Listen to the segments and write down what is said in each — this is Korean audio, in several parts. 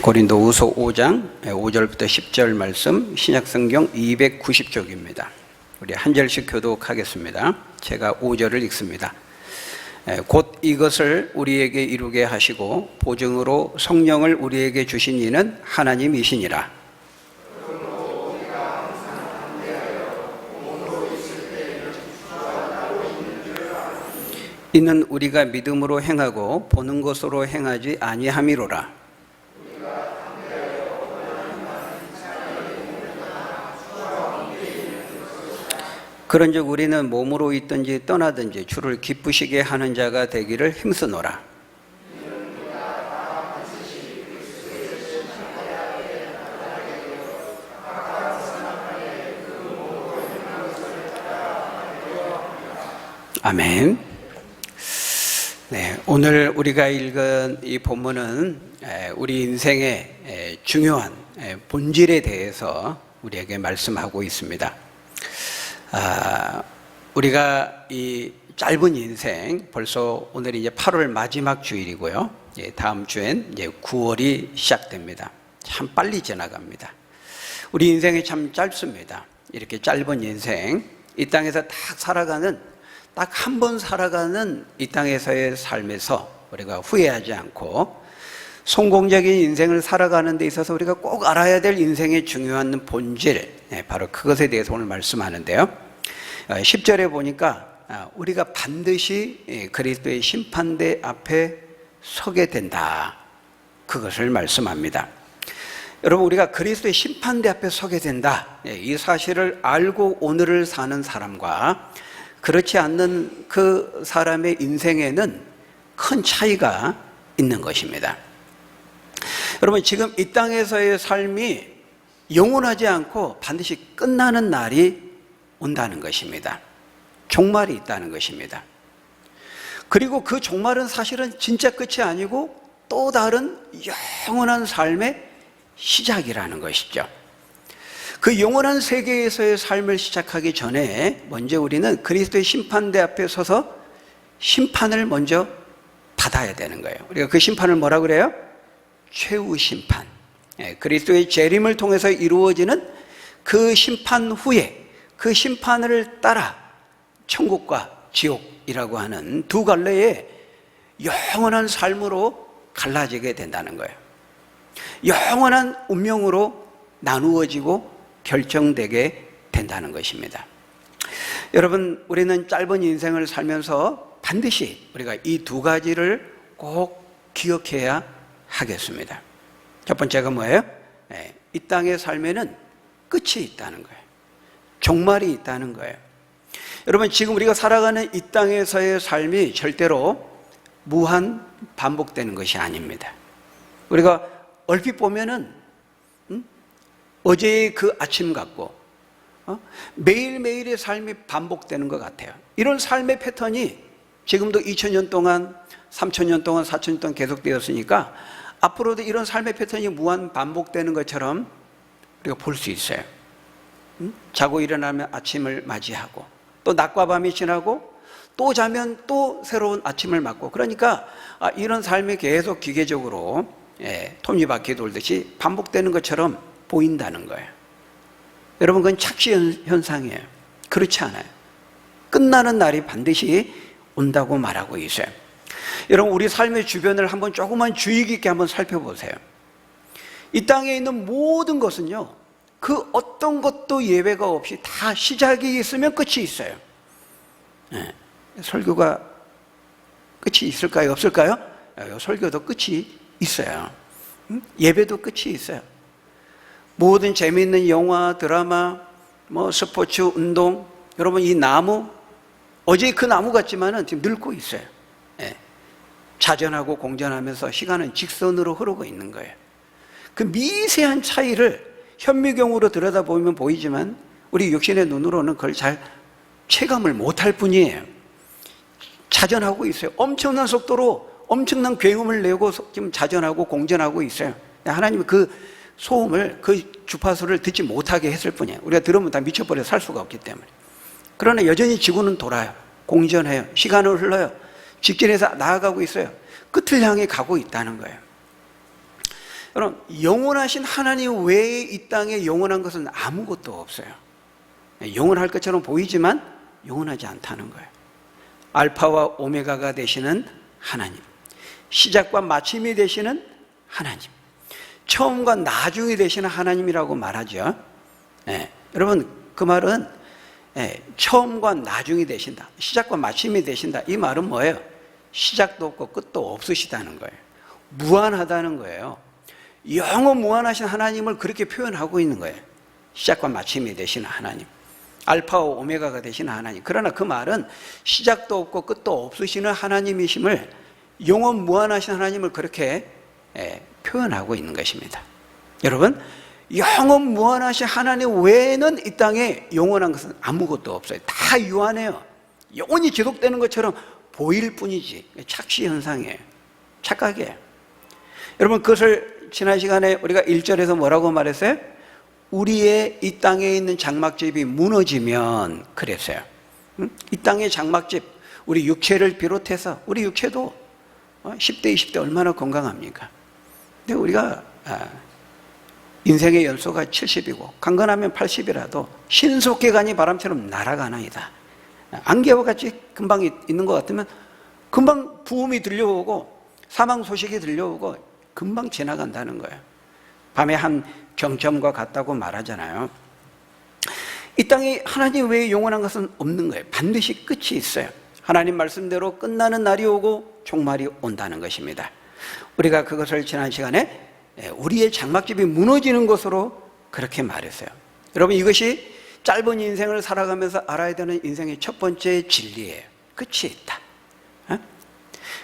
고린도후서 5장 5절부터 10절 말씀, 신약성경 290쪽입니다. 우리 한 절씩 교독하겠습니다. 제가 5절을 읽습니다. 곧 이것을 우리에게 이루게 하시고 보증으로 성령을 우리에게 주신 이는 하나님이시니라. 이는 우리가 믿음으로 행하고 보는 것으로 행하지 아니함이로라. 그런즉 우리는 몸으로 있든지 떠나든지 주를 기쁘시게 하는 자가 되기를 힘쓰노라. 아멘. 네, 오늘 우리가 읽은 이 본문은 우리 인생의 중요한 본질에 대해서 우리에게 말씀하고 있습니다. 우리가 이 짧은 인생, 벌써 오늘이 이제 8월 마지막 주일이고요. 다음 주엔 이제 9월이 시작됩니다. 참 빨리 지나갑니다. 우리 인생이 참 짧습니다. 이렇게 짧은 인생, 이 땅에서 딱 한 번 살아가는 이 땅에서의 삶에서 우리가 후회하지 않고 성공적인 인생을 살아가는 데 있어서 우리가 꼭 알아야 될 인생의 중요한 본질, 바로 그것에 대해서 오늘 말씀하는데요. 10절에 보니까 우리가 반드시 그리스도의 심판대 앞에 서게 된다, 그것을 말씀합니다. 여러분, 우리가 그리스도의 심판대 앞에 서게 된다, 이 사실을 알고 오늘을 사는 사람과 그렇지 않는 그 사람의 인생에는 큰 차이가 있는 것입니다. 여러분, 지금 이 땅에서의 삶이 영원하지 않고 반드시 끝나는 날이 온다는 것입니다. 종말이 있다는 것입니다. 그리고 그 종말은 사실은 진짜 끝이 아니고 또 다른 영원한 삶의 시작이라는 것이죠. 그 영원한 세계에서의 삶을 시작하기 전에 먼저 우리는 그리스도의 심판대 앞에 서서 심판을 먼저 받아야 되는 거예요. 우리가 그 심판을 뭐라 그래요? 최후 심판. 그리스도의 재림을 통해서 이루어지는 그 심판 후에 그 심판을 따라 천국과 지옥이라고 하는 두 갈래의 영원한 삶으로 갈라지게 된다는 거예요. 영원한 운명으로 나누어지고 결정되게 된다는 것입니다. 여러분, 우리는 짧은 인생을 살면서 반드시 우리가 이 두 가지를 꼭 기억해야 하겠습니다. 첫 번째가 뭐예요? 이 땅의 삶에는 끝이 있다는 거예요. 종말이 있다는 거예요. 여러분, 지금 우리가 살아가는 이 땅에서의 삶이 절대로 무한 반복되는 것이 아닙니다. 우리가 얼핏 보면은 어제의 그 아침 같고 매일매일의 삶이 반복되는 것 같아요. 이런 삶의 패턴이 지금도 2000년 동안, 3000년 동안, 4000년 동안 계속되었으니까 앞으로도 이런 삶의 패턴이 무한 반복되는 것처럼 우리가 볼 수 있어요. 자고 일어나면 아침을 맞이하고 또 낮과 밤이 지나고 또 자면 또 새로운 아침을 맞고, 그러니까 이런 삶이 계속 기계적으로 톱니바퀴 돌듯이 반복되는 것처럼 보인다는 거예요. 여러분, 그건 착시 현상이에요. 그렇지 않아요. 끝나는 날이 반드시 온다고 말하고 있어요. 여러분, 우리 삶의 주변을 한번 조금만 주의 깊게 한번 살펴보세요. 이 땅에 있는 모든 것은요, 그 어떤 것도 예외가 없이 다 시작이 있으면 끝이 있어요. 설교가 끝이 있을까요? 없을까요? 설교도 끝이 있어요. 예배도 끝이 있어요. 모든 재미있는 영화, 드라마, 스포츠, 운동, 여러분, 이 나무, 어제 그 나무 같지만은 지금 늙고 있어요. 자전하고 공전하면서 시간은 직선으로 흐르고 있는 거예요. 그 미세한 차이를 현미경으로 들여다보면 보이지만 우리 육신의 눈으로는 그걸 잘 체감을 못할 뿐이에요. 자전하고 있어요. 엄청난 속도로 엄청난 굉음을 내고 지금 자전하고 공전하고 있어요. 하나님이 그 소음을, 그 주파수를 듣지 못하게 했을 뿐이에요. 우리가 들으면 다 미쳐버려 살 수가 없기 때문에. 그러나 여전히 지구는 돌아요. 공전해요. 시간은 흘러요. 직진해서 나아가고 있어요. 끝을 향해 가고 있다는 거예요. 여러분, 영원하신 하나님 외에 이 땅에 영원한 것은 아무것도 없어요. 영원할 것처럼 보이지만 영원하지 않다는 거예요. 알파와 오메가가 되시는 하나님, 시작과 마침이 되시는 하나님, 처음과 나중이 되시는 하나님이라고 말하죠. 여러분, 그 말은 처음과 나중이 되신다, 시작과 마침이 되신다, 이 말은 뭐예요? 시작도 없고 끝도 없으시다는 거예요. 무한하다는 거예요. 영원 무한하신 하나님을 그렇게 표현하고 있는 거예요. 시작과 마침이 되시는 하나님, 알파와 오메가가 되시는 하나님. 그러나 그 말은 시작도 없고 끝도 없으시는 하나님이심을, 영원 무한하신 하나님을 그렇게 표현하고 있는 것입니다. 여러분, 영원 무한하신 하나님 외에는 이 땅에 영원한 것은 아무것도 없어요. 다 유한해요. 영원히 지속되는 것처럼 보일 뿐이지 착시 현상이에요. 착각이에요. 여러분, 그것을 지난 시간에 우리가 1절에서 뭐라고 말했어요? 우리의 이 땅에 있는 장막집이 무너지면 그랬어요. 이 땅의 장막집, 우리 육체를 비롯해서, 우리 육체도 10대 20대 얼마나 건강합니까? 근데 우리가 인생의 연소가 70이고 강건하면 80이라도 신속히 가니 바람처럼 날아가나이다. 안개와 같이 금방 있는 것 같으면 금방 부음이 들려오고 사망 소식이 들려오고 금방 지나간다는 거예요. 밤에 한 경점과 같다고 말하잖아요. 이 땅에 하나님 외에 영원한 것은 없는 거예요. 반드시 끝이 있어요. 하나님 말씀대로 끝나는 날이 오고 종말이 온다는 것입니다. 우리가 그것을 지난 시간에 우리의 장막집이 무너지는 것으로 그렇게 말했어요. 여러분, 이것이 짧은 인생을 살아가면서 알아야 되는 인생의 첫 번째 진리예요. 끝이 있다.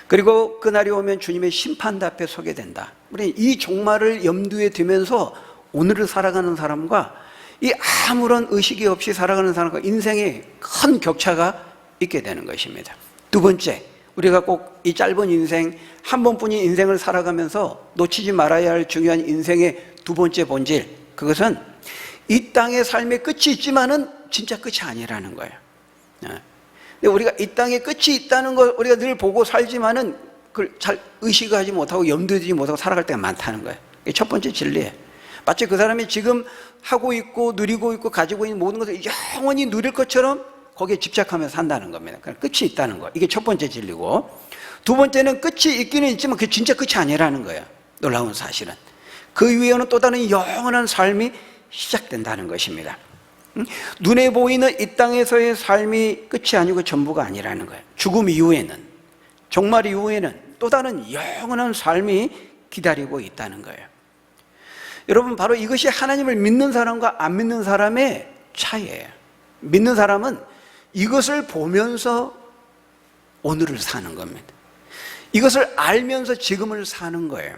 그리고 그날이 오면 주님의 심판대 앞에 서게 된다. 우리 이 종말을 염두에 두면서 오늘을 살아가는 사람과 이 아무런 의식이 없이 살아가는 사람과 인생에 큰 격차가 있게 되는 것입니다. 두 번째, 우리가 꼭 이 짧은 인생, 한 번뿐인 인생을 살아가면서 놓치지 말아야 할 중요한 인생의 두 번째 본질, 그것은 이 땅의 삶의 끝이 있지만은 진짜 끝이 아니라는 거예요. 근데 우리가 이 땅에 끝이 있다는 걸 우리가 늘 보고 살지만은 그걸 잘 의식하지 못하고 염두에 두지 못하고 살아갈 때가 많다는 거예요. 이게 첫 번째 진리예요. 마치 그 사람이 지금 하고 있고 누리고 있고 가지고 있는 모든 것을 영원히 누릴 것처럼 거기에 집착하면서 산다는 겁니다. 그러니까 끝이 있다는 거, 이게 첫 번째 진리고, 두 번째는 끝이 있기는 있지만 그게 진짜 끝이 아니라는 거예요. 놀라운 사실은 그 위에는 또 다른 영원한 삶이 시작된다는 것입니다. 눈에 보이는 이 땅에서의 삶이 끝이 아니고 전부가 아니라는 거예요. 죽음 이후에는, 종말 이후에는 또 다른 영원한 삶이 기다리고 있다는 거예요. 여러분, 바로 이것이 하나님을 믿는 사람과 안 믿는 사람의 차이예요. 믿는 사람은 이것을 보면서 오늘을 사는 겁니다. 이것을 알면서 지금을 사는 거예요.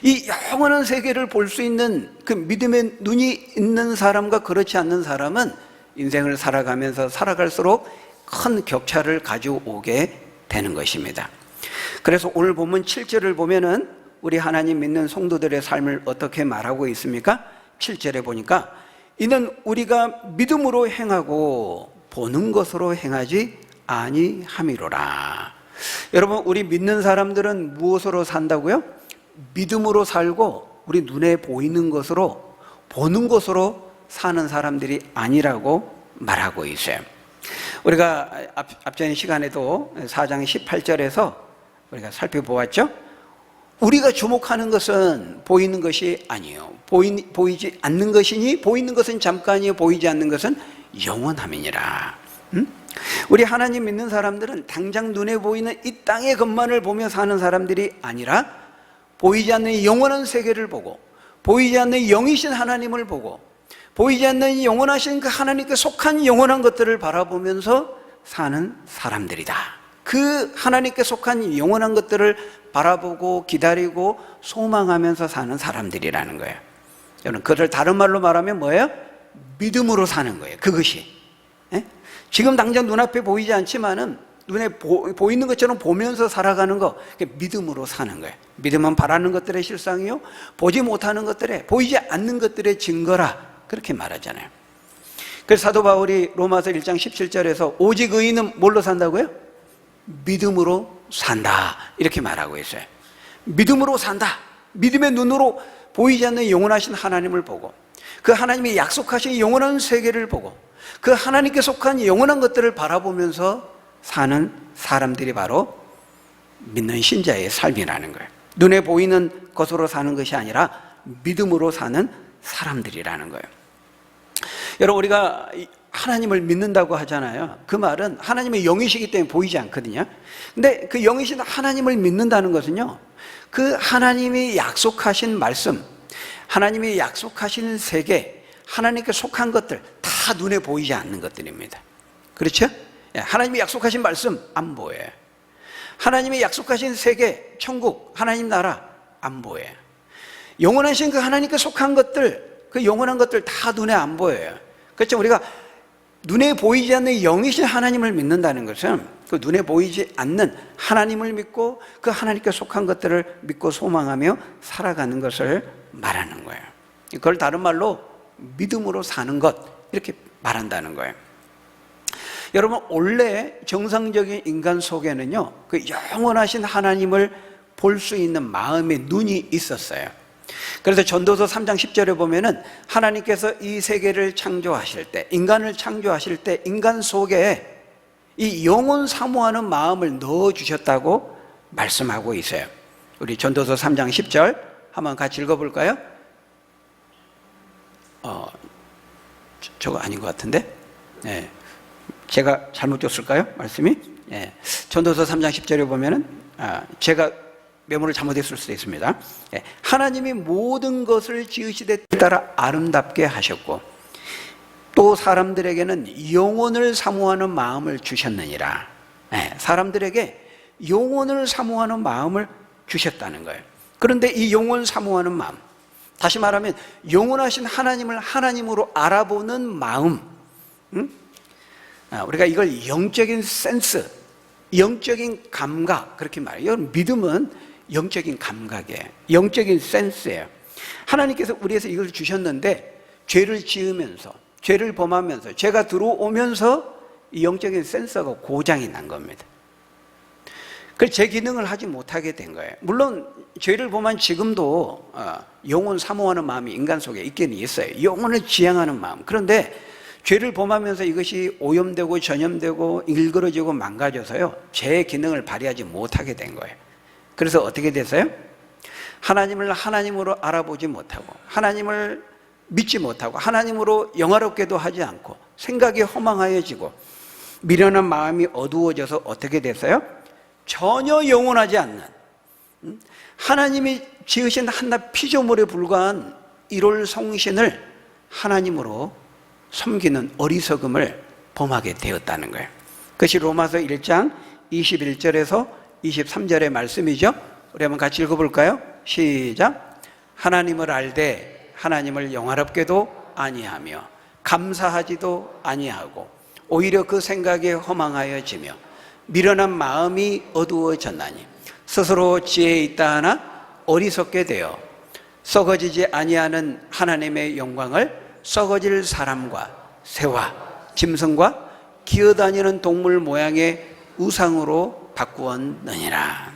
이 영원한 세계를 볼 수 있는 그 믿음의 눈이 있는 사람과 그렇지 않는 사람은 인생을 살아가면서 살아갈수록 큰 격차를 가져오게 되는 것입니다. 그래서 오늘 본문 7절을 보면은 우리 하나님 믿는 성도들의 삶을 어떻게 말하고 있습니까? 7절에 보니까 이는 우리가 믿음으로 행하고 보는 것으로 행하지 아니함이로라. 여러분, 우리 믿는 사람들은 무엇으로 산다고요? 믿음으로 살고 우리 눈에 보이는 것으로, 보는 것으로 사는 사람들이 아니라고 말하고 있어요. 우리가 앞전 시간에도 4장 18절에서 우리가 살펴보았죠? 우리가 주목하는 것은 보이는 것이 아니에요. 보이지 않는 것이니 보이는 것은 잠깐이요 보이지 않는 것은 영원함이니라. 우리 하나님 믿는 사람들은 당장 눈에 보이는 이 땅의 것만을 보며 사는 사람들이 아니라 보이지 않는 영원한 세계를 보고, 보이지 않는 영이신 하나님을 보고, 보이지 않는 영원하신 그 하나님께 속한 영원한 것들을 바라보면서 사는 사람들이다. 그 하나님께 속한 영원한 것들을 바라보고 기다리고 소망하면서 사는 사람들이라는 거예요. 여러분, 그걸 다른 말로 말하면 뭐예요? 믿음으로 사는 거예요. 그것이 지금 당장 눈앞에 보이지 않지만은 눈에 보이는 것처럼 보면서 살아가는 거, 그게 믿음으로 사는 거예요. 믿음은 바라는 것들의 실상이요 보지 못하는 것들의, 보이지 않는 것들의 증거라, 그렇게 말하잖아요. 그래서 사도 바울이 로마서 1장 17절에서 오직 의인은 뭘로 산다고요? 믿음으로 산다, 이렇게 말하고 있어요. 믿음으로 산다. 믿음의 눈으로 보이지 않는 영원하신 하나님을 보고 그 하나님이 약속하신 영원한 세계를 보고 그 하나님께 속한 영원한 것들을 바라보면서 사는 사람들이 바로 믿는 신자의 삶이라는 거예요. 눈에 보이는 것으로 사는 것이 아니라 믿음으로 사는 사람들이라는 거예요. 여러분, 우리가 하나님을 믿는다고 하잖아요. 그 말은 하나님의 영이시기 때문에 보이지 않거든요. 근데 그 영이신 하나님을 믿는다는 것은요, 그 하나님이 약속하신 말씀, 하나님이 약속하신 세계, 하나님께 속한 것들 다 눈에 보이지 않는 것들입니다. 그렇죠? 하나님이 약속하신 말씀 안 보여요. 하나님이 약속하신 세계, 천국, 하나님 나라 안 보여요. 영원하신 그 하나님께 속한 것들, 그 영원한 것들 다 눈에 안 보여요. 그렇죠? 우리가 눈에 보이지 않는 영이신 하나님을 믿는다는 것은 그 눈에 보이지 않는 하나님을 믿고 그 하나님께 속한 것들을 믿고 소망하며 살아가는 것을 말하는 거예요. 그걸 다른 말로 믿음으로 사는 것, 이렇게 말한다는 거예요. 여러분, 원래 정상적인 인간 속에는요, 그 영원하신 하나님을 볼 수 있는 마음의 눈이 있었어요. 그래서 전도서 3장 10절에 보면은 하나님께서 이 세계를 창조하실 때, 인간을 창조하실 때 인간 속에 이 영혼 사모하는 마음을 넣어주셨다고 말씀하고 있어요. 우리 전도서 3장 10절 한번 같이 읽어볼까요? 저거 아닌 것 같은데? 네. 제가 잘못 줬을까요? 말씀이? 네. 전도서 3장 10절에 보면은 제가 메모를 잘못했을 수도 있습니다. 하나님이 모든 것을 지으시되 따라 아름답게 하셨고 또 사람들에게는 영혼을 사모하는 마음을 주셨느니라. 사람들에게 영혼을 사모하는 마음을 주셨다는 거예요. 그런데 이 영혼 사모하는 마음, 다시 말하면 영원하신 하나님을 하나님으로 알아보는 마음, 우리가 이걸 영적인 센스, 영적인 감각, 그렇게 말해요. 믿음은 영적인 감각이에요. 영적인 센스예요. 하나님께서 우리에게 이걸 주셨는데 죄를 지으면서, 죄를 범하면서, 죄가 들어오면서 이 영적인 센서가 고장이 난 겁니다. 그래서 제 기능을 하지 못하게 된 거예요. 물론 죄를 범한 지금도 영혼 사모하는 마음이 인간 속에 있기는 있어요. 영혼을 지향하는 마음. 그런데 죄를 범하면서 이것이 오염되고 전염되고 일그러지고 망가져서요, 제 기능을 발휘하지 못하게 된 거예요. 그래서 어떻게 됐어요? 하나님을 하나님으로 알아보지 못하고 하나님을 믿지 못하고 하나님으로 영화롭게도 하지 않고 생각이 허망하여지고 미련한 마음이 어두워져서 어떻게 됐어요? 전혀 영원하지 않는, 하나님이 지으신 한낱 피조물에 불과한 일월 성신을 하나님으로 섬기는 어리석음을 범하게 되었다는 거예요. 그것이 로마서 1장 21절에서 23절의 말씀이죠. 우리 한번 같이 읽어볼까요? 시작. 하나님을 알되 하나님을 영화롭게도 아니하며 감사하지도 아니하고 오히려 그 생각에 허망하여지며 미련한 마음이 어두워졌나니 스스로 지혜에 있다 하나 어리석게 되어 썩어지지 아니하는 하나님의 영광을 썩어질 사람과 새와 짐승과 기어다니는 동물 모양의 우상으로 바꾸었느니라.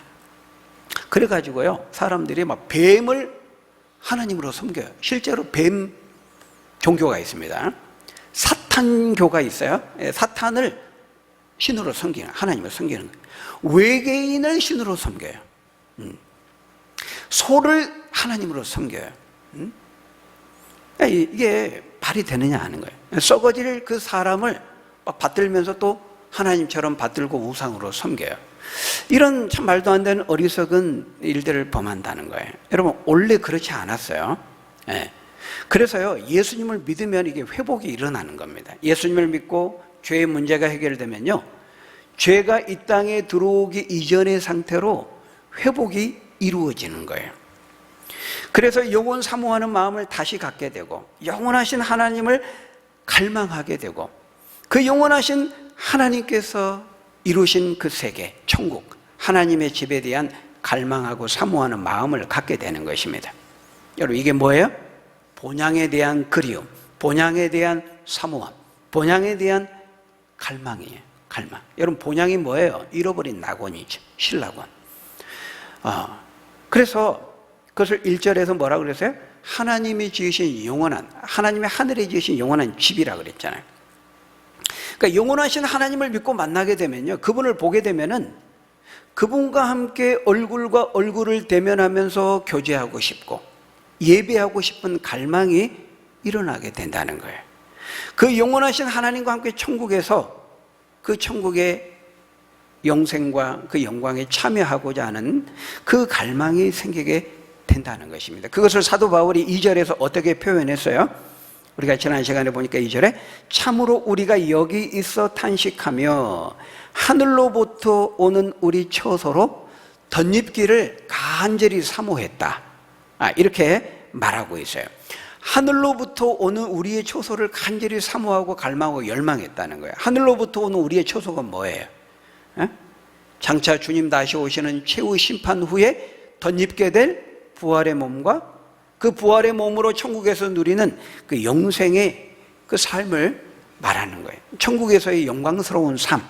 그래가지고요, 사람들이 막 뱀을 하나님으로 섬겨요. 실제로 뱀 종교가 있습니다. 사탄교가 있어요. 사탄을 신으로 섬기는, 하나님을 섬기는 거예요. 외계인을 신으로 섬겨요. 소를 하나님으로 섬겨요. 이게 말이 되느냐 하는 거예요. 썩어질 그 사람을 막 받들면서 또 하나님처럼 받들고 우상으로 섬겨요. 이런 참 말도 안 되는 어리석은 일들을 범한다는 거예요. 여러분, 원래 그렇지 않았어요. 그래서요, 예수님을 믿으면 이게 회복이 일어나는 겁니다. 예수님을 믿고 죄의 문제가 해결되면요, 죄가 이 땅에 들어오기 이전의 상태로 회복이 이루어지는 거예요. 그래서 영원 사모하는 마음을 다시 갖게 되고 영원하신 하나님을 갈망하게 되고 그 영원하신 하나님께서 이루신 그 세계, 천국, 하나님의 집에 대한 갈망하고 사모하는 마음을 갖게 되는 것입니다. 여러분, 이게 뭐예요? 본향에 대한 그리움, 본향에 대한 사모함, 본향에 대한 갈망이에요. 갈망. 여러분, 본향이 뭐예요? 잃어버린 낙원이죠. 신낙원. 그래서 그것을 1절에서 뭐라고 그랬어요? 하나님이 지으신 영원한, 하나님의 하늘에 지으신 영원한 집이라고 그랬잖아요. 그러니까 영원하신 하나님을 믿고 만나게 되면요, 그분을 보게 되면은 그분과 함께 얼굴과 얼굴을 대면하면서 교제하고 싶고 예배하고 싶은 갈망이 일어나게 된다는 거예요. 그 영원하신 하나님과 함께 천국에서 그 천국의 영생과 그 영광에 참여하고자 하는 그 갈망이 생기게 된다는 것입니다. 그것을 사도 바울이 2절에서 어떻게 표현했어요? 우리가 지난 시간에 보니까 2절에 참으로 우리가 여기 있어 탄식하며 하늘로부터 오는 우리 처소로 덧입기를 간절히 사모했다, 이렇게 말하고 있어요. 하늘로부터 오는 우리의 처소를 간절히 사모하고 갈망하고 열망했다는 거예요. 하늘로부터 오는 우리의 처소가 뭐예요? 장차 주님 다시 오시는 최후 심판 후에 덧입게 될 부활의 몸과 그 부활의 몸으로 천국에서 누리는 그 영생의 그 삶을 말하는 거예요. 천국에서의 영광스러운 삶,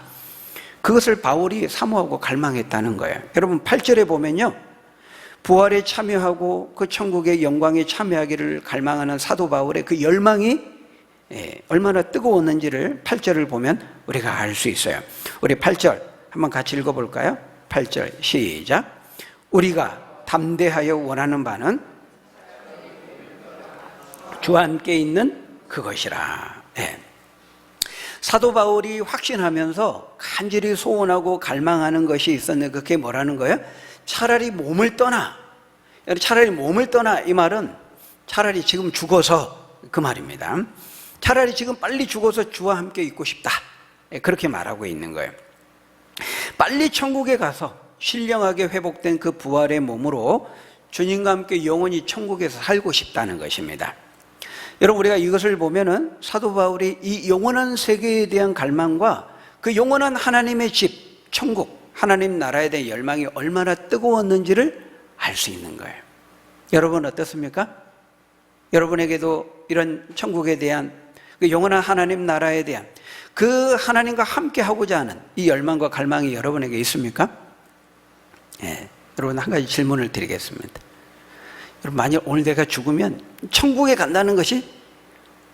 그것을 바울이 사모하고 갈망했다는 거예요. 여러분 8절에 보면요, 부활에 참여하고 그 천국의 영광에 참여하기를 갈망하는 사도 바울의 그 열망이 얼마나 뜨거웠는지를 8절을 보면 우리가 알 수 있어요. 우리 8절 한번 같이 읽어볼까요? 8절 시작. 우리가 담대하여 원하는 바는 주와 함께 있는 그것이라. 사도 바울이 확신하면서 간절히 소원하고 갈망하는 것이 있었는데 그게 뭐라는 거예요? 차라리 몸을 떠나, 이 말은 차라리 지금 죽어서, 그 말입니다. 차라리 지금 빨리 죽어서 주와 함께 있고 싶다, 그렇게 말하고 있는 거예요. 빨리 천국에 가서 신령하게 회복된 그 부활의 몸으로 주님과 함께 영원히 천국에서 살고 싶다는 것입니다. 여러분, 우리가 이것을 보면은 사도 바울이 이 영원한 세계에 대한 갈망과 그 영원한 하나님의 집, 천국, 하나님 나라에 대한 열망이 얼마나 뜨거웠는지를 알 수 있는 거예요. 여러분 어떻습니까? 여러분에게도 이런 천국에 대한, 그 영원한 하나님 나라에 대한 그 하나님과 함께 하고자 하는 이 열망과 갈망이 여러분에게 있습니까? 여러분 한 가지 질문을 드리겠습니다. 여러분, 만약 오늘 내가 죽으면 천국에 간다는 것이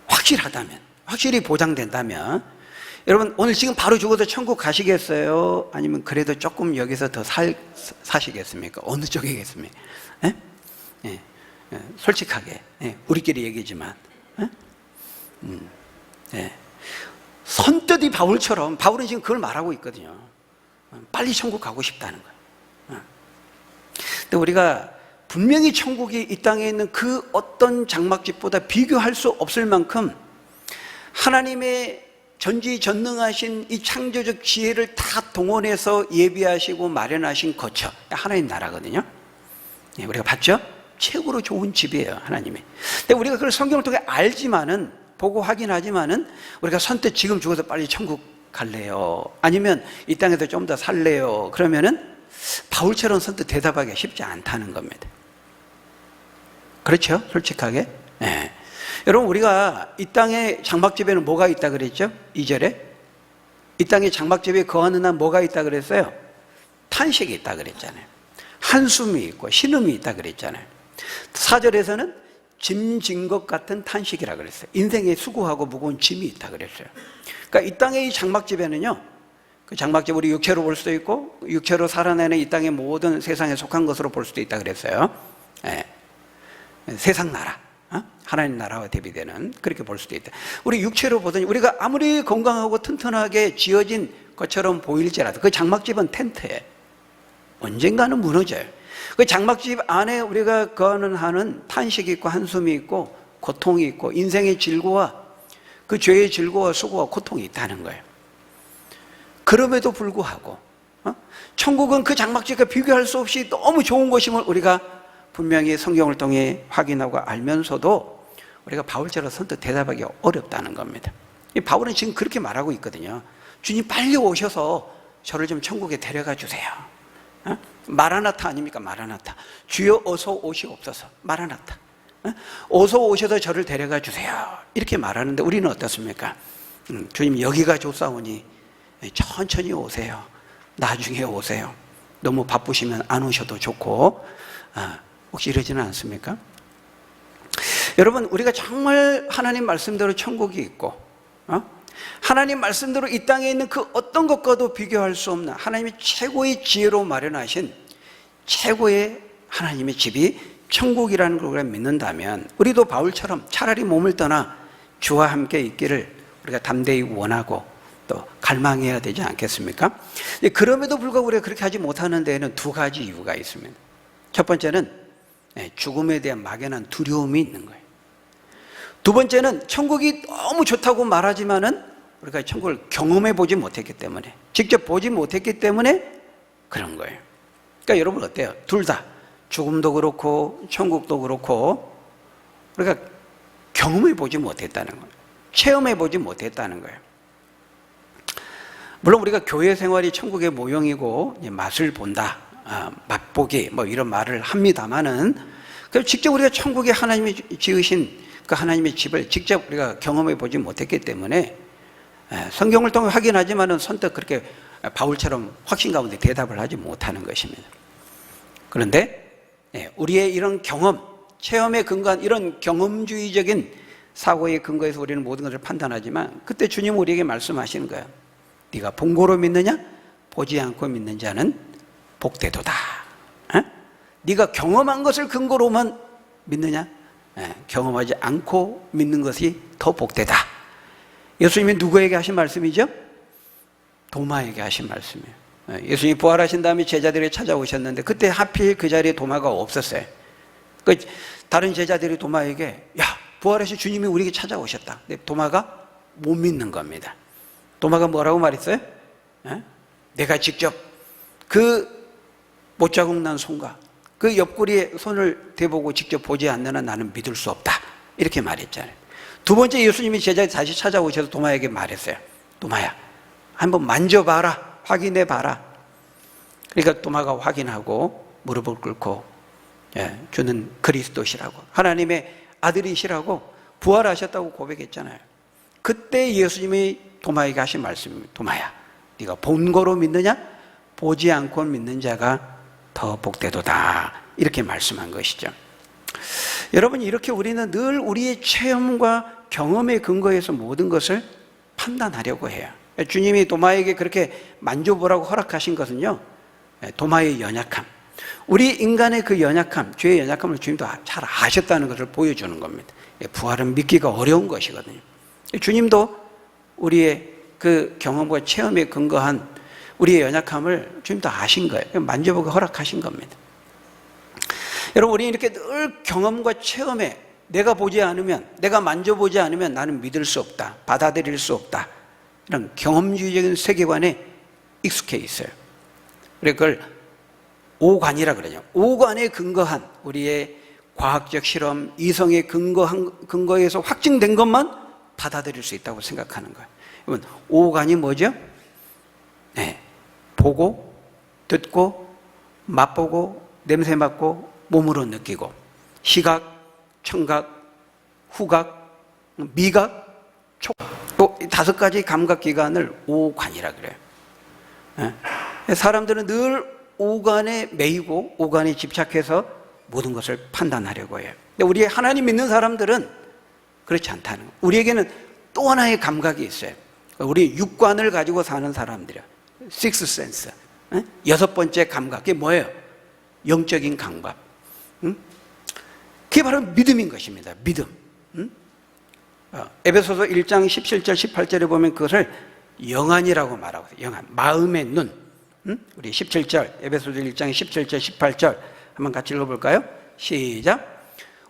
확실하다면, 확실히 보장된다면, 여러분 오늘 지금 바로 죽어서 천국 가시겠어요? 아니면 그래도 조금 여기서 더 사시겠습니까? 어느 쪽이겠습니까? 솔직하게, 우리끼리 얘기지만, 선뜻이 바울처럼, 바울은 지금 그걸 말하고 있거든요. 빨리 천국 가고 싶다는 거예요. 근데 우리가 분명히 천국이 이 땅에 있는 그 어떤 장막집보다 비교할 수 없을 만큼 하나님의 전지전능하신 이 창조적 지혜를 다 동원해서 예비하시고 마련하신 거처, 하나님 나라거든요. 우리가 봤죠? 최고로 좋은 집이에요, 하나님이. 근데 우리가 그걸 성경을 통해 알지만은, 보고 확인하지만은, 우리가 선뜻 지금 죽어서 빨리 천국 갈래요, 아니면 이 땅에서 좀 더 살래요, 그러면은 바울처럼 선뜻 대답하기가 쉽지 않다는 겁니다. 그렇죠? 솔직하게. 여러분, 우리가 이 땅의 장막집에는 뭐가 있다 그랬죠? 2절에 이 땅의 장막집에 거하는 한 뭐가 있다 그랬어요? 탄식이 있다 그랬잖아요. 한숨이 있고 신음이 있다 그랬잖아요. 4절에서는 짐진 것 같은 탄식이라 그랬어요. 인생에 수고하고 무거운 짐이 있다 그랬어요. 그러니까 이 땅의 이 장막집에는요, 그 장막집 우리 육체로 볼 수도 있고 육체로 살아내는 이 땅의 모든 세상에 속한 것으로 볼 수도 있다 그랬어요. 세상 나라, 하나님 나라와 대비되는, 그렇게 볼 수도 있다. 우리 육체로 보더니 우리가 아무리 건강하고 튼튼하게 지어진 것처럼 보일지라도 그 장막집은 텐트에 언젠가는 무너져요. 그 장막집 안에 우리가 거하는 한은 탄식이 있고 한숨이 있고 고통이 있고 인생의 질고와 그 죄의 질고와 수고와 고통이 있다는 거예요. 그럼에도 불구하고 천국은 그 장막집과 비교할 수 없이 너무 좋은 것임을 우리가 분명히 성경을 통해 확인하고 알면서도 우리가 바울처럼 선뜻 대답하기 어렵다는 겁니다. 이 바울은 지금 그렇게 말하고 있거든요. 주님 빨리 오셔서 저를 좀 천국에 데려가 주세요. 마라나타 아닙니까? 마라나타. 주여 어서 오시옵소서. 마라나타. 어서 오셔서 저를 데려가 주세요. 이렇게 말하는데 우리는 어떻습니까? 주님 여기가 좋사오니 천천히 오세요. 나중에 오세요. 너무 바쁘시면 안 오셔도 좋고 혹시 이러지는 않습니까? 여러분, 우리가 정말 하나님 말씀대로 천국이 있고 하나님 말씀대로 이 땅에 있는 그 어떤 것과도 비교할 수 없는 하나님의 최고의 지혜로 마련하신 최고의 하나님의 집이 천국이라는 걸 우리가 믿는다면, 우리도 바울처럼 차라리 몸을 떠나 주와 함께 있기를 우리가 담대히 원하고 또 갈망해야 되지 않겠습니까? 그럼에도 불구하고 우리가 그렇게 하지 못하는 데에는 두 가지 이유가 있습니다. 첫 번째는 죽음에 대한 막연한 두려움이 있는 거예요. 두 번째는 천국이 너무 좋다고 말하지만은 우리가 천국을 경험해 보지 못했기 때문에, 직접 보지 못했기 때문에 그런 거예요. 그러니까 여러분 어때요? 둘 다, 죽음도 그렇고 천국도 그렇고 우리가 경험해 보지 못했다는 거예요. 체험해 보지 못했다는 거예요. 물론 우리가 교회 생활이 천국의 모형이고 맛을 본다, 맛보기 뭐 이런 말을 합니다만은, 직접 우리가 천국에 하나님이 지으신 그 하나님의 집을 직접 우리가 경험해 보지 못했기 때문에 성경을 통해 확인하지만은 선뜻 그렇게 바울처럼 확신 가운데 대답을 하지 못하는 것입니다. 그런데 우리의 이런 경험, 체험에 근거한 이런 경험주의적인 사고의 근거에서 우리는 모든 것을 판단하지만, 그때 주님 우리에게 말씀하시는 거예요. 네가 본 거로 믿느냐? 보지 않고 믿는 자는 복되도다. 네가 경험한 것을 근거로만 믿느냐? 경험하지 않고 믿는 것이 더 복되다. 예수님이 누구에게 하신 말씀이죠? 도마에게 하신 말씀이에요. 예수님이 부활하신 다음에 제자들이 찾아오셨는데 그때 하필 그 자리에 도마가 없었어요. 다른 제자들이 도마에게 야, 부활하신 주님이 우리에게 찾아오셨다. 근데 도마가 못 믿는 겁니다. 도마가 뭐라고 말했어요? 내가 직접 그 못자국 난 손과 그 옆구리에 손을 대보고 직접 보지 않는 한 나는 믿을 수 없다. 이렇게 말했잖아요. 두 번째 예수님이 제자들이 다시 찾아오셔서 도마에게 말했어요. 도마야, 한번 만져봐라. 확인해봐라. 그러니까 도마가 확인하고 무릎을 꿇고 주는 그리스도시라고, 하나님의 아들이시라고, 부활하셨다고 고백했잖아요. 그때 예수님이 도마에게 하신 말씀입니다. 도마야, 네가 본 거로 믿느냐? 보지 않고 믿는 자가 더 복되도다. 이렇게 말씀한 것이죠. 여러분, 이렇게 우리는 늘 우리의 체험과 경험에 근거해서 모든 것을 판단하려고 해요. 주님이 도마에게 그렇게 만져보라고 허락하신 것은요, 도마의 연약함, 우리 인간의 그 연약함, 죄의 연약함을 주님도 잘 아셨다는 것을 보여주는 겁니다. 부활은 믿기가 어려운 것이거든요. 주님도 우리의 그 경험과 체험에 근거한 우리의 연약함을 주님도 아신 거예요. 만져보고 허락하신 겁니다. 여러분, 우리 이렇게 늘 경험과 체험에 내가 보지 않으면, 내가 만져보지 않으면 나는 믿을 수 없다, 받아들일 수 없다, 이런 경험주의적인 세계관에 익숙해 있어요. 그래서 그걸 오관이라 그러죠. 오관에 근거한 우리의 과학적 실험, 이성에 근거해서 확증된 것만 받아들일 수 있다고 생각하는 거예요. 여러분, 오관이 뭐죠? 보고, 듣고, 맛보고, 냄새 맡고, 몸으로 느끼고, 시각, 청각, 후각, 미각, 촉각, 또 5가지 감각기관을 오관이라 그래요. 사람들은 늘 오관에 매이고 오관에 집착해서 모든 것을 판단하려고 해요. 근데 우리 하나님 믿는 사람들은 그렇지 않다는 거예요. 우리에게는 또 하나의 감각이 있어요. 우리 육관을 가지고 사는 사람들이야. Sixth sense, 6번째 감각. 그게 뭐예요? 영적인 감각. 그게 바로 믿음인 것입니다. 믿음. 에베소서 1장 17절 18절에 보면 그것을 영안이라고 말하고 있어요. 영안, 마음의 눈. 우리 17절, 에베소서 1장 17절 18절 한번 같이 읽어볼까요? 시작.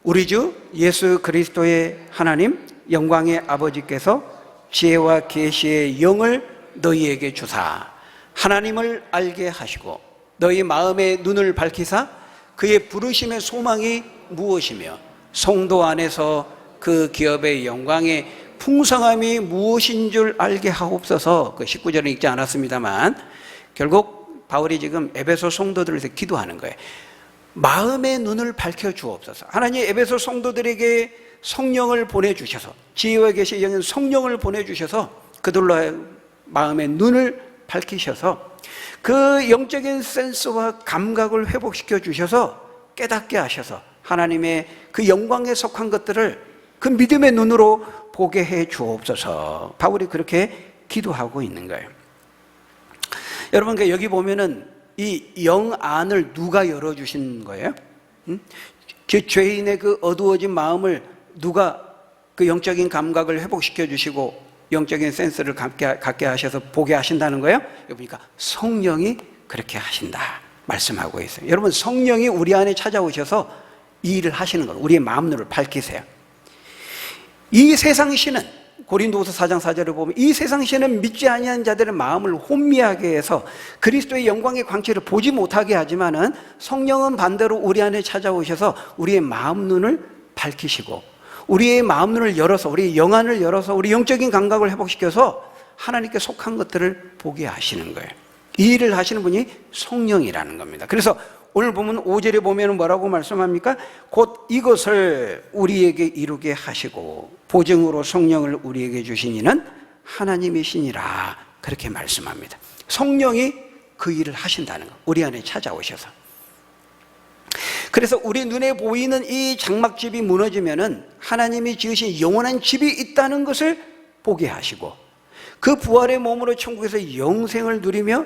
우리 주 예수 그리스도의 하나님 영광의 아버지께서 지혜와 계시의 영을 너희에게 주사 하나님을 알게 하시고 너희 마음의 눈을 밝히사 그의 부르심의 소망이 무엇이며 성도 안에서 그 기업의 영광의 풍성함이 무엇인 줄 알게 하옵소서. 그 19절은 읽지 않았습니다만 결국 바울이 지금 에베소 성도들을 위해서 기도하는 거예요. 마음의 눈을 밝혀 주옵소서. 하나님 에베소 성도들에게 성령을 보내주셔서, 지혜와 계시의 영인 성령을 보내주셔서 그들로 마음의 눈을 밝히셔서 그 영적인 센스와 감각을 회복시켜 주셔서 깨닫게 하셔서 하나님의 그 영광에 속한 것들을 그 믿음의 눈으로 보게 해 주옵소서. 바울이 그렇게 기도하고 있는 거예요. 여러분, 여기 보면은 이 영 안을 누가 열어주신 거예요? 그 죄인의 그 어두워진 마음을 누가 그 영적인 감각을 회복시켜 주시고 영적인 센스를 갖게 하셔서 보게 하신다는 거예요? 여기 보니까 성령이 그렇게 하신다 말씀하고 있어요. 여러분, 성령이 우리 안에 찾아오셔서 이 일을 하시는 거예요. 우리의 마음눈을 밝히세요. 이 세상 신은, 고린도후서 4장 4절을 보면 이 세상 신은 믿지 아니하는 자들의 마음을 혼미하게 해서 그리스도의 영광의 광채를 보지 못하게 하지만은 성령은 반대로 우리 안에 찾아오셔서 우리의 마음 눈을 밝히시고 우리의 마음 눈을 열어서 우리의 영안을 열어서 우리 영적인 감각을 회복시켜서 하나님께 속한 것들을 보게 하시는 거예요. 이 일을 하시는 분이 성령이라는 겁니다. 그래서 오늘 보면 5절에 보면 뭐라고 말씀합니까? 곧 이것을 우리에게 이루게 하시고 보증으로 성령을 우리에게 주신 이는 하나님이시니라, 그렇게 말씀합니다. 성령이 그 일을 하신다는 거, 우리 안에 찾아오셔서. 그래서 우리 눈에 보이는 이 장막집이 무너지면은 하나님이 지으신 영원한 집이 있다는 것을 보게 하시고 그 부활의 몸으로 천국에서 영생을 누리며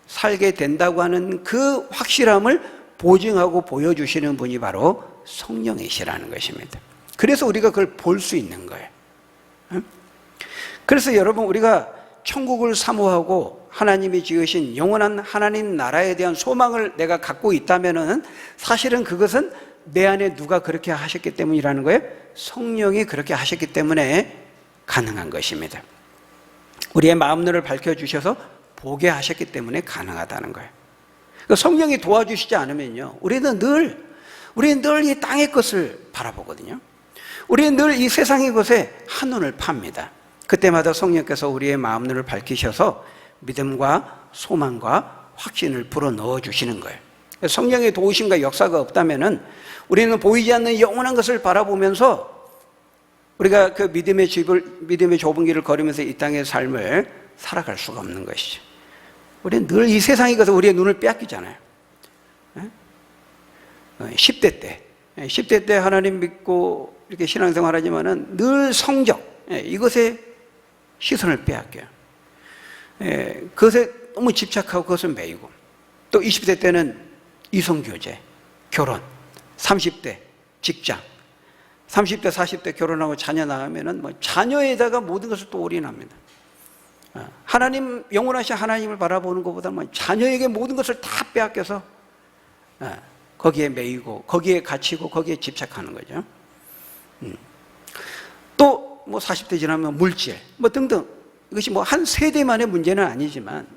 살게 된다고 하는 그 확실함을 보증하고 보여주시는 분이 바로 성령이시라는 것입니다. 그래서 우리가 그걸 볼 수 있는 거예요. 그래서 여러분, 우리가 천국을 사모하고 하나님이 지으신 영원한 하나님 나라에 대한 소망을 내가 갖고 있다면은 사실은 그것은 내 안에 누가 그렇게 하셨기 때문이라는 거예요. 성령이 그렇게 하셨기 때문에 가능한 것입니다. 우리의 마음눈을 밝혀주셔서 보게 하셨기 때문에 가능하다는 거예요. 성령이 도와주시지 않으면요, 우리는 늘 이 땅의 것을 바라보거든요. 우리는 늘 이 세상의 것에 한눈을 팝니다. 그때마다 성령께서 우리의 마음눈을 밝히셔서 믿음과 소망과 확신을 불어넣어 주시는 거예요. 성령의 도우심과 역사가 없다면은 우리는 보이지 않는 영원한 것을 바라보면서 우리가 그 믿음의 좁은 길을 걸으면서 이 땅의 삶을 살아갈 수가 없는 것이죠. 우리는 늘 이 세상에 가서 우리의 눈을 빼앗기잖아요. 10대 때 하나님 믿고 이렇게 신앙생활 하지만은 늘 성적, 이것에 시선을 빼앗겨요. 그것에 너무 집착하고 그것을 매이고, 또 20대 때는 이성교제, 결혼, 30대 직장, 30대 40대 결혼하고 자녀 낳으면은 자녀에다가 모든 것을 또 올인합니다. 하나님, 영원하신 하나님을 바라보는 것보다는 자녀에게 모든 것을 다 빼앗겨서 거기에 매이고 거기에 갇히고 거기에 집착하는 거죠. 또 40대 지나면 물질 등등, 이것이 한 세대만의 문제는 아니지만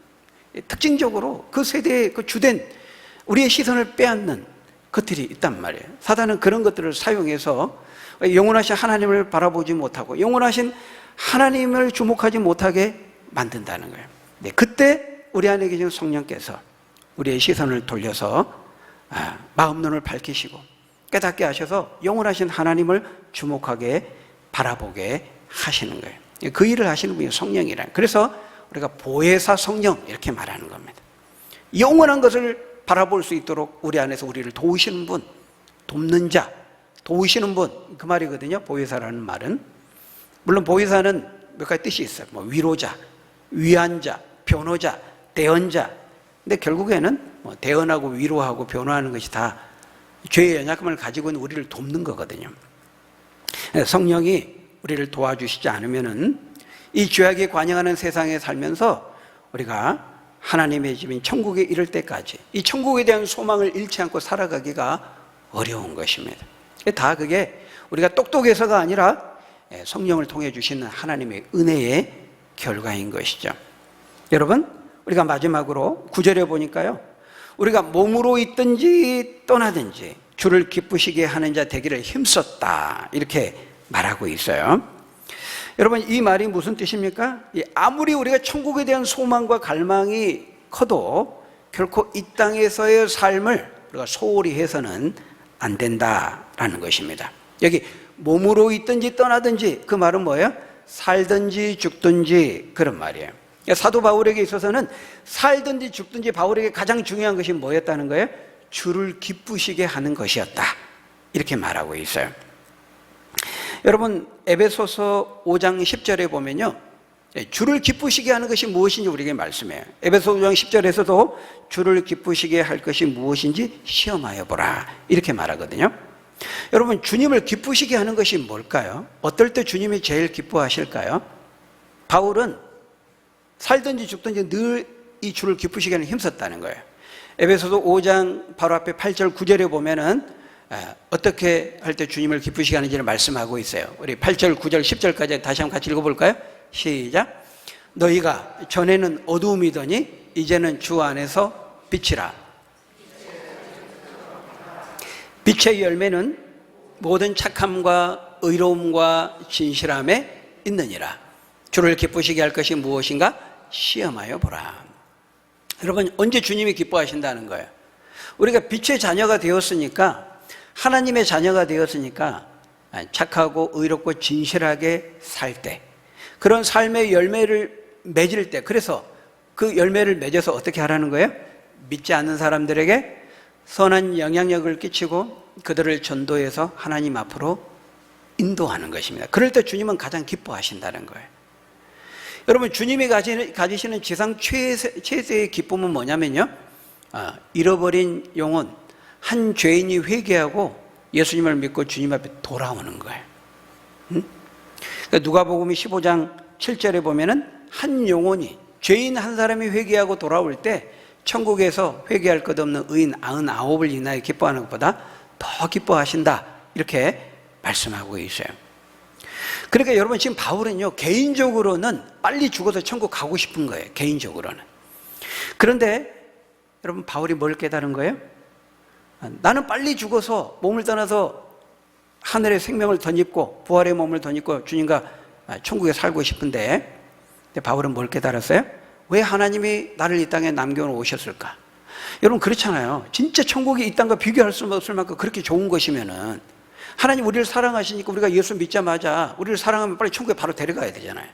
특징적으로 그 세대의 그 주된 우리의 시선을 빼앗는 것들이 있단 말이에요. 사단은 그런 것들을 사용해서 영원하신 하나님을 바라보지 못하고 영원하신 하나님을 주목하지 못하게 만든다는 거예요. 네, 그때 우리 안에 계신 성령께서 우리의 시선을 돌려서 마음눈을 밝히시고 깨닫게 하셔서 영원하신 하나님을 주목하게 바라보게 하시는 거예요. 그 일을 하시는 분이 성령이라는. 그래서 우리가 보혜사 성령 이렇게 말하는 겁니다. 영원한 것을 바라볼 수 있도록 우리 안에서 우리를 도우시는 분, 돕는 자, 도우시는 분, 그 말이거든요. 보혜사라는 말은. 물론 보혜사는 몇 가지 뜻이 있어요. 위로자, 위안자, 변호자, 대언자. 근데 결국에는 대언하고 위로하고 변호하는 것이 다 죄의 연약함을 가지고 있는 우리를 돕는 거거든요. 성령이 우리를 도와주시지 않으면은 이 죄악에 관영하는 세상에 살면서 우리가 하나님의 집인 천국에 이를 때까지 이 천국에 대한 소망을 잃지 않고 살아가기가 어려운 것입니다. 다 그게 우리가 똑똑해서가 아니라 성령을 통해 주시는 하나님의 은혜의 결과인 것이죠. 여러분, 우리가 마지막으로 9절에 보니까요, 우리가 몸으로 있든지 떠나든지 주를 기쁘시게 하는 자 되기를 힘썼다, 이렇게 말하고 있어요. 여러분, 이 말이 무슨 뜻입니까? 아무리 우리가 천국에 대한 소망과 갈망이 커도 결코 이 땅에서의 삶을 우리가 소홀히 해서는 안 된다라는 것입니다. 여기 몸으로 있든지 떠나든지, 그 말은 뭐예요? 살든지 죽든지, 그런 말이에요. 사도 바울에게 있어서는 살든지 죽든지 바울에게 가장 중요한 것이 뭐였다는 거예요? 주를 기쁘시게 하는 것이었다. 이렇게 말하고 있어요. 여러분, 에베소서 5장 10절에 보면요, 주를 기쁘시게 하는 것이 무엇인지 우리에게 말씀해요. 에베소 5장 10절에서도 주를 기쁘시게 할 것이 무엇인지 시험하여 보라, 이렇게 말하거든요. 여러분, 주님을 기쁘시게 하는 것이 뭘까요? 어떨 때 주님이 제일 기뻐하실까요? 바울은 살든지 죽든지 늘 이 주를 기쁘시게 하는 힘썼다는 거예요. 에베소서 5장 바로 앞에 8절 9절에 보면은 어떻게 할 때 주님을 기쁘시게 하는지를 말씀하고 있어요. 우리 8절 9절 10절까지 다시 한번 같이 읽어볼까요? 시작. 너희가 전에는 어두움이더니 이제는 주 안에서 빛이라. 빛의 열매는 모든 착함과 의로움과 진실함에 있느니라. 주를 기쁘시게 할 것이 무엇인가? 시험하여 보라. 여러분, 언제 주님이 기뻐하신다는 거예요? 우리가 빛의 자녀가 되었으니까, 하나님의 자녀가 되었으니까 착하고 의롭고 진실하게 살 때, 그런 삶의 열매를 맺을 때, 그래서 그 열매를 맺어서 어떻게 하라는 거예요? 믿지 않는 사람들에게 선한 영향력을 끼치고 그들을 전도해서 하나님 앞으로 인도하는 것입니다. 그럴 때 주님은 가장 기뻐하신다는 거예요. 여러분, 주님이 가지시는 지상 최대의 기쁨은 뭐냐면요, 잃어버린 영혼, 한 죄인이 회개하고 예수님을 믿고 주님 앞에 돌아오는 거예요. 그러니까 누가복음 15장 7절에 보면은 한 영혼이, 죄인 한 사람이 회개하고 돌아올 때 천국에서 회개할 것 없는 의인 99을 인하여 기뻐하는 것보다 더 기뻐하신다, 이렇게 말씀하고 있어요. 그러니까 여러분, 지금 바울은요, 개인적으로는 빨리 죽어서 천국 가고 싶은 거예요. 개인적으로는. 그런데 여러분, 바울이 뭘 깨달은 거예요? 나는 빨리 죽어서 몸을 떠나서 하늘의 생명을 덧입고 부활의 몸을 덧입고 주님과 천국에 살고 싶은데, 바울은 뭘 깨달았어요? 왜 하나님이 나를 이 땅에 남겨놓으셨을까? 여러분, 그렇잖아요. 진짜 천국이 이 땅과 비교할 수 없을 만큼 그렇게 좋은 것이면은, 하나님 우리를 사랑하시니까 우리가 예수 믿자마자 우리를 사랑하면 빨리 천국에 바로 데려가야 되잖아요.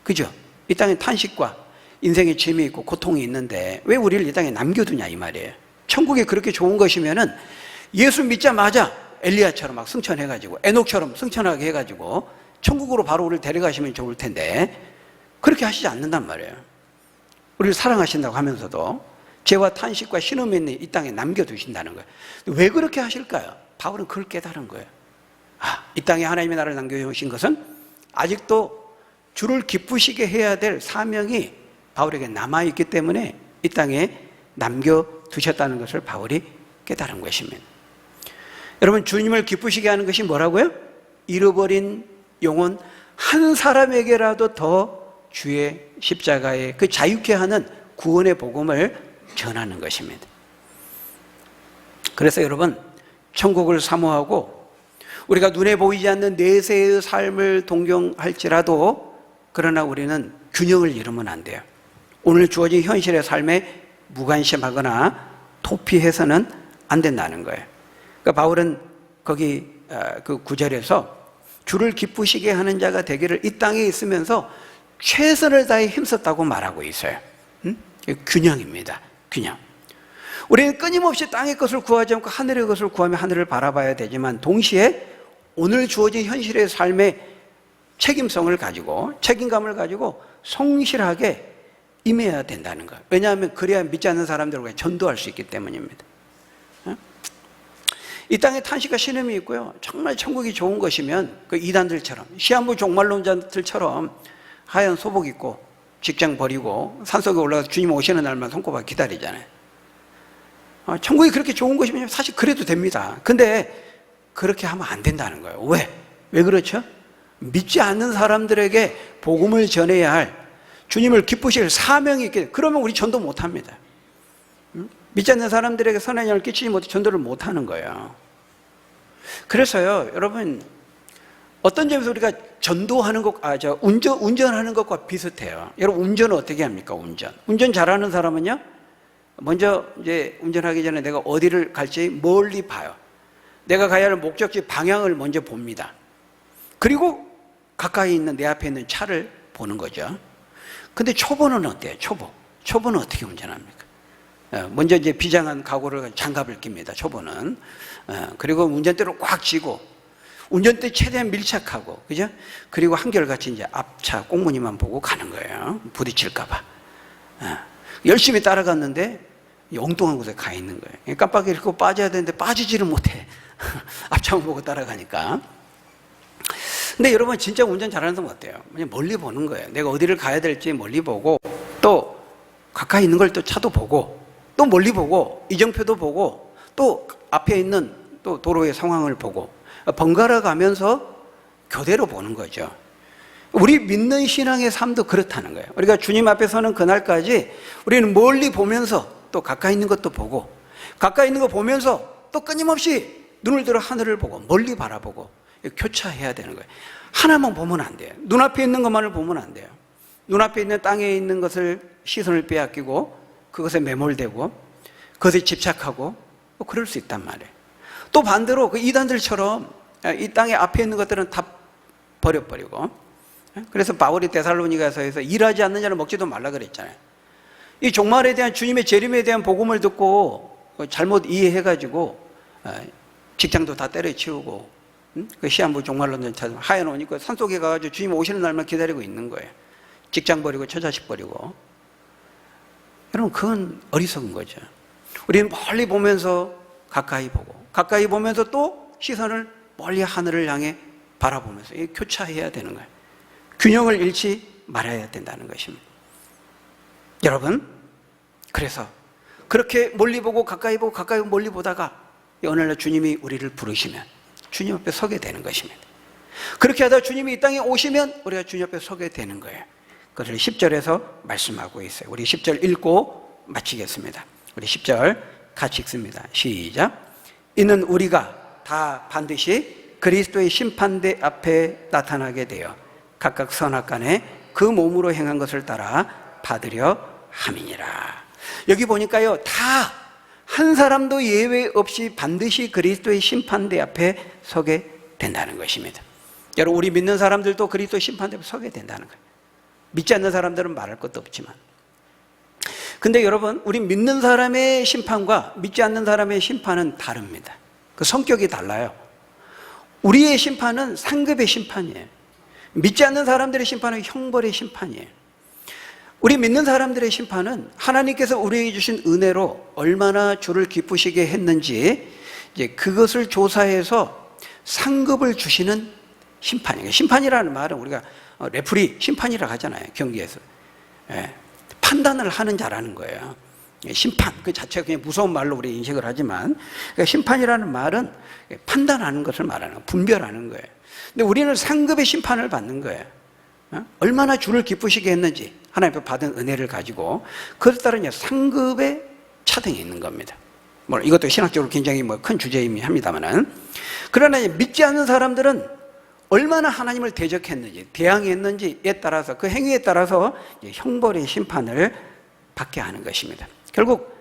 그죠? 이 땅에 탄식과 인생에 재미있고 고통이 있는데 왜 우리를 이 땅에 남겨두냐, 이 말이에요. 천국이 그렇게 좋은 것이면은 예수 믿자마자 엘리야처럼 막 승천해가지고, 에녹처럼 승천하게 해가지고 천국으로 바로 우리를 데려가시면 좋을 텐데, 그렇게 하시지 않는단 말이에요. 우리를 사랑하신다고 하면서도 죄와 탄식과 신음이 있는 이 땅에 남겨두신다는 거예요. 왜 그렇게 하실까요? 바울은 그걸 깨달은 거예요. 이 땅에 하나님이 나를 남겨주신 것은 아직도 주를 기쁘시게 해야 될 사명이 바울에게 남아있기 때문에 이 땅에 남겨두셨다는 것을 바울이 깨달은 것입니다. 여러분, 주님을 기쁘시게 하는 것이 뭐라고요? 잃어버린 영혼 한 사람에게라도 더 주의 십자가에 그 자유케 하는 구원의 복음을 전하는 것입니다. 그래서 여러분, 천국을 사모하고 우리가 눈에 보이지 않는 내세의 삶을 동경할지라도, 그러나 우리는 균형을 잃으면 안 돼요. 오늘 주어진 현실의 삶에 무관심하거나 도피해서는 안 된다는 거예요. 그러니까 바울은 거기 그 9절에서 주를 기쁘시게 하는 자가 되기를 이 땅에 있으면서 최선을 다해 힘썼다고 말하고 있어요. 균형입니다. 균형. 우리는 끊임없이 땅의 것을 구하지 않고 하늘의 것을 구하며 하늘을 바라봐야 되지만, 동시에 오늘 주어진 현실의 삶의 책임성을 가지고, 책임감을 가지고 성실하게 임해야 된다는 거예요. 왜냐하면 그래야 믿지 않는 사람들과 전도할 수 있기 때문입니다. 이 땅에 탄식과 신음이 있고요, 정말 천국이 좋은 것이면 그 이단들처럼, 시한부 종말론자들처럼 하얀 소복 입고 직장 버리고 산속에 올라가서 주님 오시는 날만 손꼽아 기다리잖아요. 천국이 그렇게 좋은 것이면 사실 그래도 됩니다. 근데 그렇게 하면 안 된다는 거예요. 왜 그렇죠? 믿지 않는 사람들에게 복음을 전해야 할, 주님을 기쁘실 사명이 있게, 그러면 우리 전도 못합니다. 믿지 않는 사람들에게 선한 영향을 끼치지 못해 전도를 못하는 거예요. 그래서요, 여러분, 어떤 점에서 우리가 전도하는 것, 운전하는 것과 비슷해요. 여러분, 운전은 어떻게 합니까? 운전 잘하는 사람은요, 먼저 이제 운전하기 전에 내가 어디를 갈지 멀리 봐요. 내가 가야 할 목적지 방향을 먼저 봅니다. 그리고 가까이 있는 내 앞에 있는 차를 보는 거죠. 근데 초보는 어때요? 초보는 어떻게 운전합니까? 먼저 이제 비장한 각오를 장갑을 낍니다. 초보는. 그리고 운전대로 꽉 쥐고 운전대 최대한 밀착하고, 그죠? 그리고 한결같이 이제 앞차 꽁무니만 보고 가는 거예요. 부딪힐까봐. 열심히 따라갔는데 엉뚱한 곳에 가 있는 거예요. 깜빡이를 켜고 빠져야 되는데 빠지지를 못해. 앞차만 보고 따라가니까. 근데 여러분, 진짜 운전 잘하는 사람 어때요? 그냥 멀리 보는 거예요. 내가 어디를 가야 될지 멀리 보고, 또 가까이 있는 걸 또 차도 보고, 또 멀리 보고, 이정표도 보고, 또 앞에 있는 또 도로의 상황을 보고, 번갈아 가면서 교대로 보는 거죠. 우리 믿는 신앙의 삶도 그렇다는 거예요. 우리가 주님 앞에 서는 그날까지 우리는 멀리 보면서 또 가까이 있는 것도 보고, 가까이 있는 거 보면서 또 끊임없이 눈을 들어 하늘을 보고 멀리 바라보고 교차해야 되는 거예요. 하나만 보면 안 돼요. 눈앞에 있는 것만을 보면 안 돼요. 눈앞에 있는 땅에 있는 것을 시선을 빼앗기고 그것에 매몰되고 그것에 집착하고 그럴 수 있단 말이에요. 또 반대로 그 이단들처럼 이 땅에 앞에 있는 것들은 다 버려버리고, 그래서 바울이 데살로니가서에서 일하지 않는 자는 먹지도 말라 그랬잖아요. 이 종말에 대한 주님의 재림에 대한 복음을 듣고 잘못 이해해가지고 직장도 다 때려치우고 그 시한부 종말론전 찾으면 하얀 옷 입고 산속에 가가지고 주님 오시는 날만 기다리고 있는 거예요. 직장 버리고 처자식 버리고. 여러분, 그건 어리석은 거죠. 우리는 멀리 보면서 가까이 보고, 가까이 보면서 또 시선을 멀리 하늘을 향해 바라보면서 교차해야 되는 거예요. 균형을 잃지 말아야 된다는 것입니다. 여러분, 그래서 그렇게 멀리 보고 가까이 보고 가까이 보고 멀리 보다가 어느 날 주님이 우리를 부르시면 주님 앞에 서게 되는 것입니다. 그렇게 하다 주님이 이 땅에 오시면 우리가 주님 앞에 서게 되는 거예요. 그것을 10절에서 말씀하고 있어요. 우리 10절 읽고 마치겠습니다. 우리 10절 같이 읽습니다. 시작. 이는 우리가 다 반드시 그리스도의 심판대 앞에 나타나게 되어 각각 선악간에 그 몸으로 행한 것을 따라 받으려 함이니라. 여기 보니까요, 다 한 사람도 예외 없이 반드시 그리스도의 심판대 앞에 서게 된다는 것입니다. 여러분, 우리 믿는 사람들도 그리스도의 심판대 앞에 서게 된다는 거예요. 믿지 않는 사람들은 말할 것도 없지만. 근데 여러분, 우리 믿는 사람의 심판과 믿지 않는 사람의 심판은 다릅니다. 그 성격이 달라요. 우리의 심판은 상급의 심판이에요. 믿지 않는 사람들의 심판은 형벌의 심판이에요. 우리 믿는 사람들의 심판은 하나님께서 우리에게 주신 은혜로 얼마나 주를 기쁘시게 했는지 이제 그것을 조사해서 상급을 주시는 심판이에요. 심판이라는 말은 우리가 레프리, 심판이라고 하잖아요. 경기에서. 판단을 하는 자라는 거예요. 심판, 그 자체가 그냥 무서운 말로 우리 인식을 하지만, 그러니까 심판이라는 말은 판단하는 것을 말하는 거예요. 분별하는 거예요. 근데 우리는 상급의 심판을 받는 거예요. 얼마나 주를 기쁘시게 했는지 하나님 앞에 받은 은혜를 가지고 그것에 따른 상급의 차등이 있는 겁니다. 뭐 이것도 신학적으로 굉장히 큰 주제이긴 합니다만은, 그러나 믿지 않는 사람들은 얼마나 하나님을 대적했는지, 대항했는지에 따라서, 그 행위에 따라서 형벌의 심판을 받게 하는 것입니다. 결국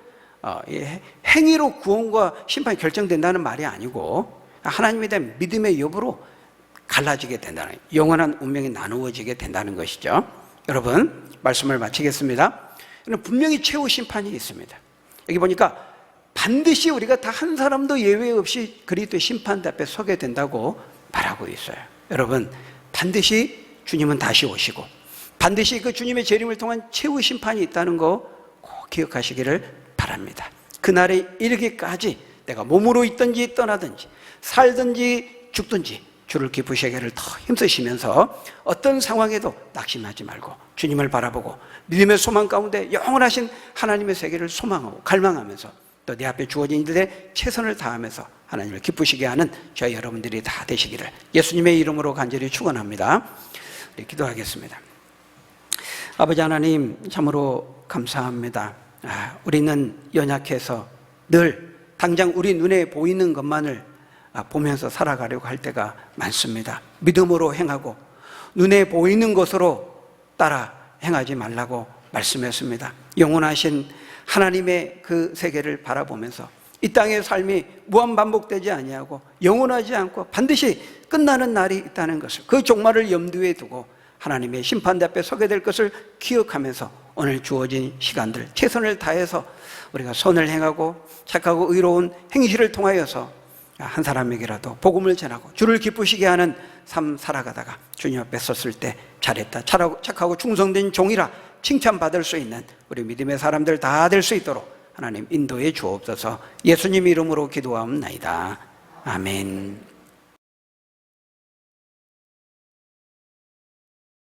행위로 구원과 심판이 결정된다는 말이 아니고 하나님에 대한 믿음의 여부로 갈라지게 된다는, 영원한 운명이 나누어지게 된다는 것이죠. 여러분, 말씀을 마치겠습니다. 분명히 최후 심판이 있습니다. 여기 보니까 반드시 우리가 다 한 사람도 예외 없이 그리스도의 심판대 앞에 서게 된다고 말하고 있어요. 여러분, 반드시 주님은 다시 오시고 반드시 그 주님의 재림을 통한 최후 심판이 있다는 거 꼭 기억하시기를 바랍니다. 그날에 이르기까지 내가 몸으로 있든지 떠나든지 살든지 죽든지 주를 기쁘시게 하기를 더 힘쓰시면서 어떤 상황에도 낙심하지 말고 주님을 바라보고 믿음의 소망 가운데 영원하신 하나님의 세계를 소망하고 갈망하면서 또 내 앞에 주어진 일들에 최선을 다하면서 하나님을 기쁘시게 하는 저희 여러분들이 다 되시기를 예수님의 이름으로 간절히 축원합니다. 네, 기도하겠습니다. 아버지 하나님, 참으로 감사합니다. 우리는 연약해서 늘 당장 우리 눈에 보이는 것만을 보면서 살아가려고 할 때가 많습니다. 믿음으로 행하고 눈에 보이는 것으로 따라 행하지 말라고 말씀했습니다. 영원하신 하나님의 그 세계를 바라보면서 이 땅의 삶이 무한반복되지 아니하고 영원하지 않고 반드시 끝나는 날이 있다는 것을, 그 종말을 염두에 두고 하나님의 심판대 앞에 서게 될 것을 기억하면서 오늘 주어진 시간들 최선을 다해서 우리가 선을 행하고 착하고 의로운 행실을 통하여서 한 사람에게라도 복음을 전하고 주를 기쁘시게 하는 삶 살아가다가 주님 앞에 섰을 때 잘했다, 착하고 충성된 종이라 칭찬받을 수 있는 우리 믿음의 사람들 다 될 수 있도록 하나님 인도해 주옵소서. 예수님 이름으로 기도하옵나이다. 아멘.